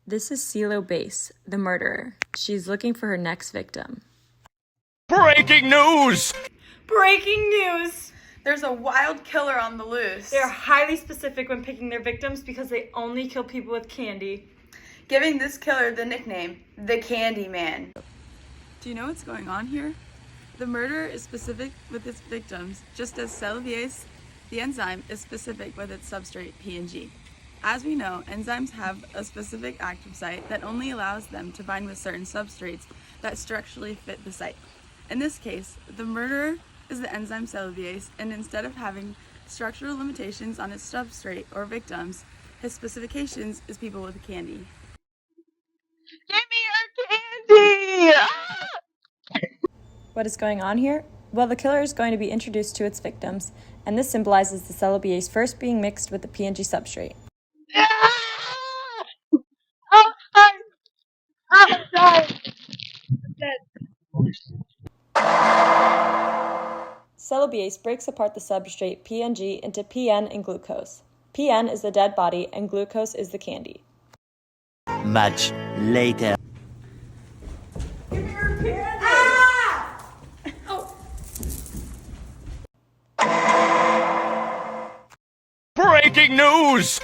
This is Cellobiase, the murderer. She's looking for her next victim. Breaking news! Breaking news! There's a wild killer on the loose. They are highly specific when picking their victims because they only kill people with candy, giving this killer the nickname, the Candy Man. Do you know what's going on here? The murderer is specific with its victims, just as Cellobiase, the enzyme, is specific with its substrate, P&G. As we know, enzymes have a specific active site that only allows them to bind with certain substrates that structurally fit the site. In this case, the murderer is the enzyme Cellobiase, and instead of having structural limitations on its substrate or victims, his specifications is people with candy. Give me your candy! Ah! What is going on here? Well, the killer is going to be introduced to its victims, and this symbolizes the Cellobiase first being mixed with the P&G substrate. Cellobiase breaks apart the substrate P&G into PN and glucose. PN is the dead body and glucose is the candy. Much later. Give me your candy! Ah! Oh. Breaking news!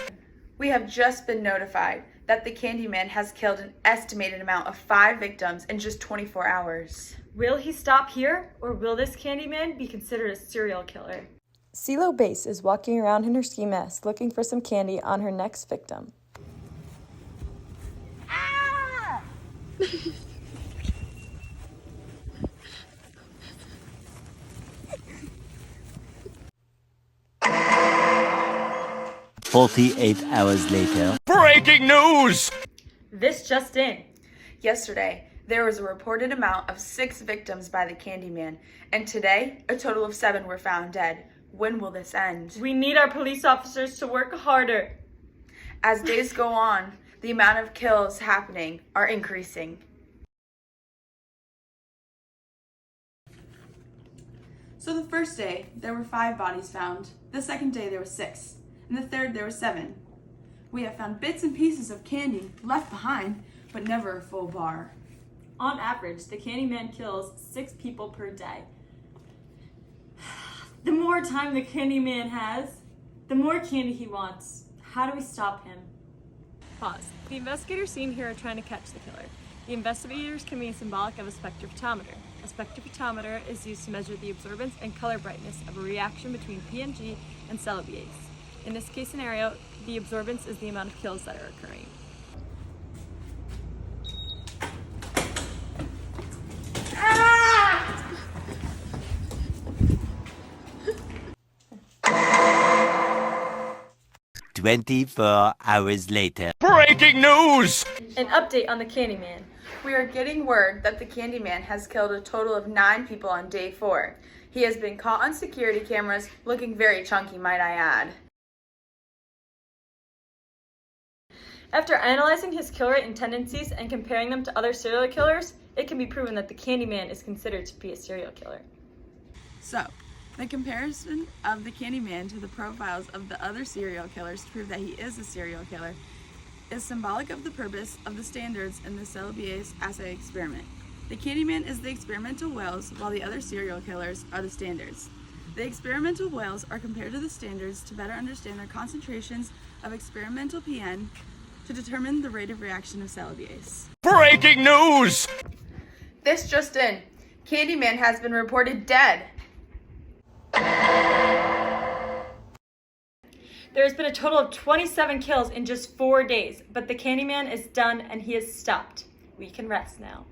We have just been notified that the Candyman has killed an estimated amount of 5 victims in just 24 hours. Will he stop here, or will this Candyman be considered a serial killer? Cellobiase is walking around in her ski mask looking for some candy on her next victim. Ah! 48 hours later. Breaking news! This just in. Yesterday, there was a reported amount of 6 victims by the Candyman, and today, a total of 7 were found dead. When will this end? We need our police officers to work harder. As days go on, the amount of kills happening are increasing. So the first day, there were 5 bodies found. The second day, there were 6. And the third, there were 7. We have found bits and pieces of candy left behind, but never a full bar. On average, the Candyman kills 6 people per day. The more time the Candyman has, the more candy he wants. How do we stop him? Pause. The investigators seen here are trying to catch the killer. The investigators can be symbolic of a spectrophotometer. A spectrophotometer is used to measure the absorbance and color brightness of a reaction between P&G and Cellobiase. In this case scenario, the absorbance is the amount of kills that are occurring. Ah! 24 hours later. Breaking news! An update on the Candyman. We are getting word that the Candyman has killed a total of 9 people on day 4. He has been caught on security cameras, looking very chunky, might I add. After analyzing his kill rate and tendencies and comparing them to other serial killers, it can be proven that the Candyman is considered to be a serial killer. So, the comparison of the Candyman to the profiles of the other serial killers to prove that he is a serial killer is symbolic of the purpose of the standards in the Cellobiase assay experiment. The Candyman is the experimental whales, while the other serial killers are the standards. The experimental whales are compared to the standards to better understand their concentrations of experimental PN to determine the rate of reaction of Cellobiase. Breaking news! This just in. Candyman has been reported dead. There has been a total of 27 kills in just 4 days, but the Candyman is done and he has stopped. We can rest now.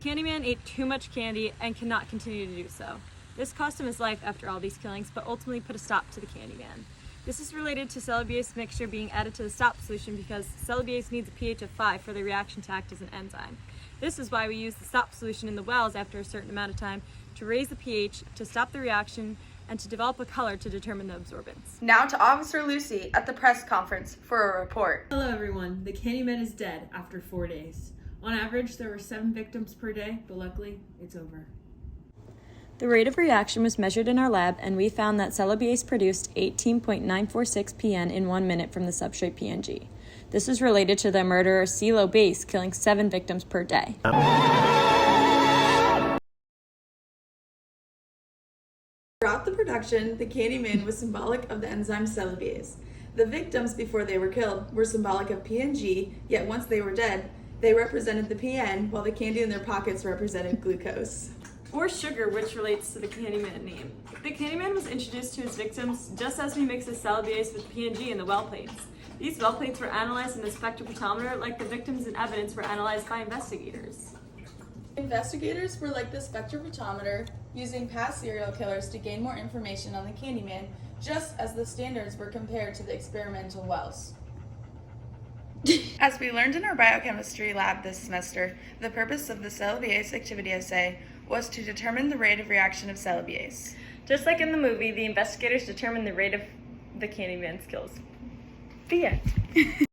Candyman ate too much candy and cannot continue to do so. This cost him his life after all these killings, but ultimately put a stop to the Candyman. This is related to Cellobiase mixture being added to the stop solution because Cellobiase needs a pH of 5 for the reaction to act as an enzyme. This is why we use the stop solution in the wells after a certain amount of time to raise the pH, to stop the reaction, and to develop a color to determine the absorbance. Now to Officer Lucy at the press conference for a report. Hello everyone, the Candyman is dead after 4 days. On average, there were 7 victims per day, but luckily, it's over. The rate of reaction was measured in our lab, and we found that Cellobiase produced 18.946 PN in 1 minute from the substrate P&G. This is related to the murderer Cellobiase killing 7 victims per day. Throughout the production, the Candyman was symbolic of the enzyme Cellobiase. The victims before they were killed were symbolic of PNG, yet once they were dead, they represented the PN, while the candy in their pockets represented glucose. Or sugar, which relates to the Candyman name. The Candyman was introduced to his victims just as we mix the Cellobiase with PNG in the well plates. These well plates were analyzed in the spectrophotometer like the victims and evidence were analyzed by investigators. Investigators were like the spectrophotometer, using past serial killers to gain more information on the Candyman, just as the standards were compared to the experimental wells. As we learned in our biochemistry lab this semester, the purpose of the Cellobiase activity assay was to determine the rate of reaction of Cellobiase. Just like in the movie, the investigators determined the rate of the Candyman's kills. The end.